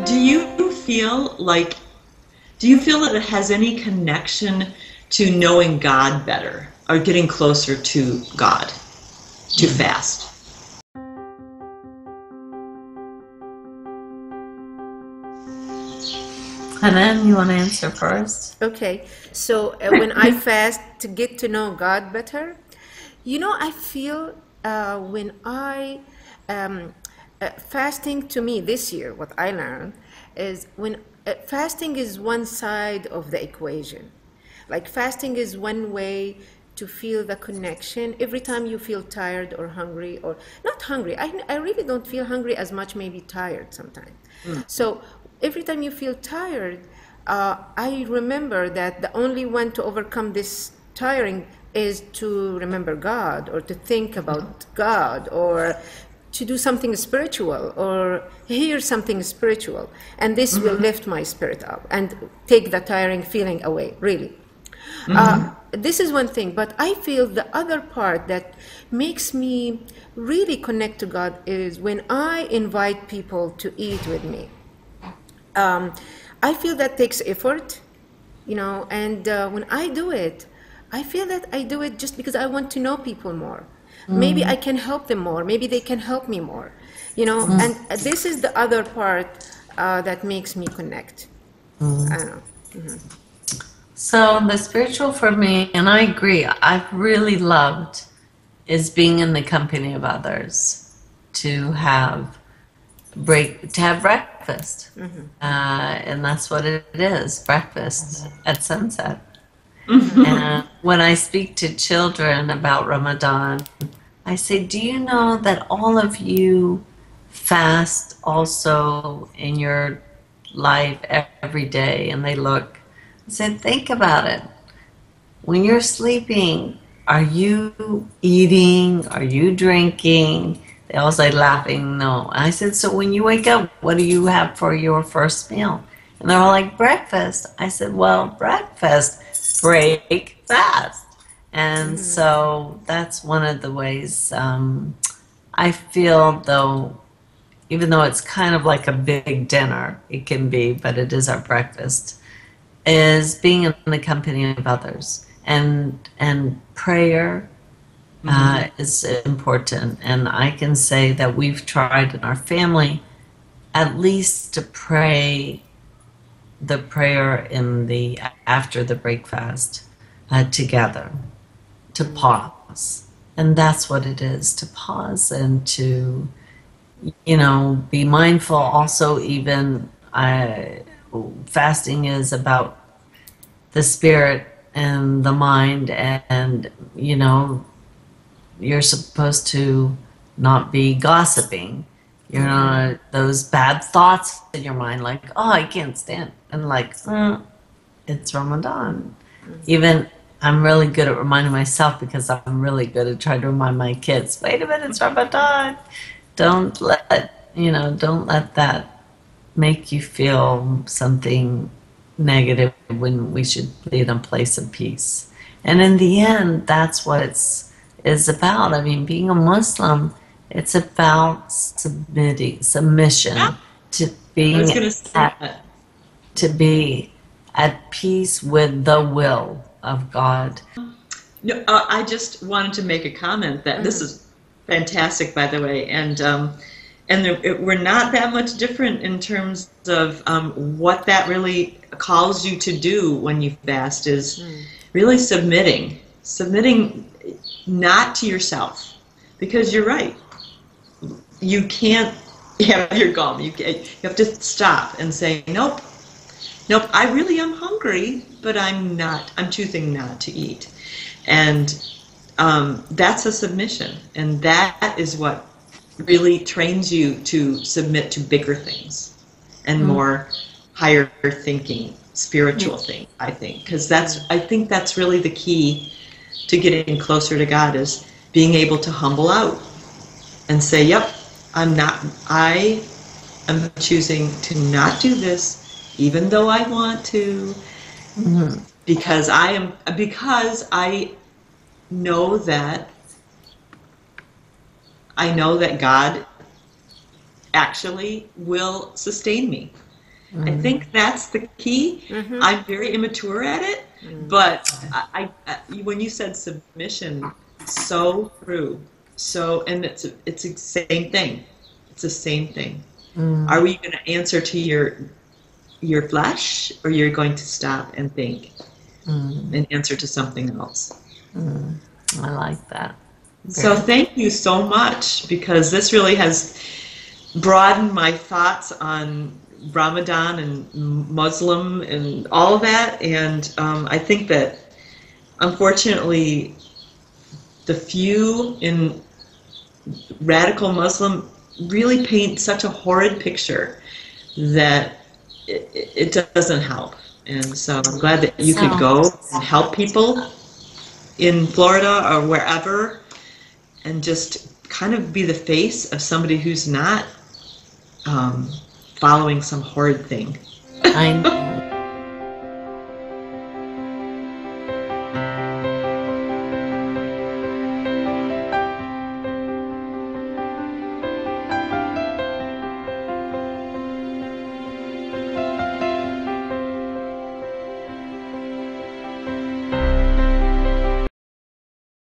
Do you feel like, do you feel that it has any connection to knowing God better or getting closer to God to fast? Hanan, you want to answer first? Okay, so when I fast to get to know God better, I feel when um, fasting to me this year, what I learned is when fasting is one side of the equation. Like fasting is one way to feel the connection. Every time you feel tired or hungry, or not hungry, I really don't feel hungry as much, maybe tired sometimes. So every time you feel tired, I remember that the only one to overcome this tiring is to remember God, or to think about God, or to do something spiritual, or hear something spiritual. And this will lift my spirit up and take the tiring feeling away, really. This is one thing, but I feel the other part that makes me really connect to God is when I invite people to eat with me. Um, I feel that takes effort, and when I do it, I feel that I do it just because I want to know people more. Maybe I can help them more. Maybe they can help me more, and this is the other part that makes me connect. I don't know. So the spiritual for me, and I agree, I've really loved is being in the company of others, to have breakfast, and that's what it is, breakfast at sunset. And when I speak to children about Ramadan, I say, do you know that all of you fast also in your life every day? And they look, I said, think about it. When you're sleeping, are you eating? Are you drinking? They all say laughing, no. I said, so when you wake up, what do you have for your first meal? And they're all like, breakfast. I said, well, breakfast, break fast. And so that's one of the ways I feel, though, even though it's kind of like a big dinner, it can be, but it is our breakfast, is being in the company of others. And prayer is important. And I can say that we've tried in our family at least to pray the prayer in the after the breakfast together, to pause. And that's what it is, to pause and to, be mindful. Also, even fasting is about the spirit and the mind, and you're supposed to not be gossiping. Those bad thoughts in your mind, like, oh, I can't stand, and like, it's Ramadan. Even I'm really good at reminding myself, because I'm really good at trying to remind my kids, wait a minute, it's Ramadan. Don't let that make you feel something negative, when we should be in a place of peace. And in the end, that's what is about. I mean, being a Muslim, it's about submission to I was being going to say at, that. to be at peace with the will of God. No, I just wanted to make a comment that this is fantastic, by the way, we're not that much different in terms of what that really calls you to do when you fast, is really submitting not to yourself, because you're right. You can't have your gum. You have to stop and say, nope, nope, I really am hungry, but I'm choosing not to eat. And that's a submission. And that is what really trains you to submit to bigger things and more higher thinking, spiritual thing, I think. Because I think that's really the key to getting closer to God, is being able to humble out and say, yep, I am choosing to not do this, even though I want to, because I know that God actually will sustain me. I think that's the key. I'm very immature at it, but when you said submission, so true. So, and it's the same thing. It's the same thing. Are we going to answer to your flesh, or you're going to stop and think and answer to something else? I like that. So thank you so much, because this really has broadened my thoughts on Ramadan and Muslim and all of that. And I think that, unfortunately, the few in radical Muslim really paint such a horrid picture that it doesn't help. And so I'm glad that you could go and help people in Florida or wherever, and just kind of be the face of somebody who's not following some horrid thing. I know.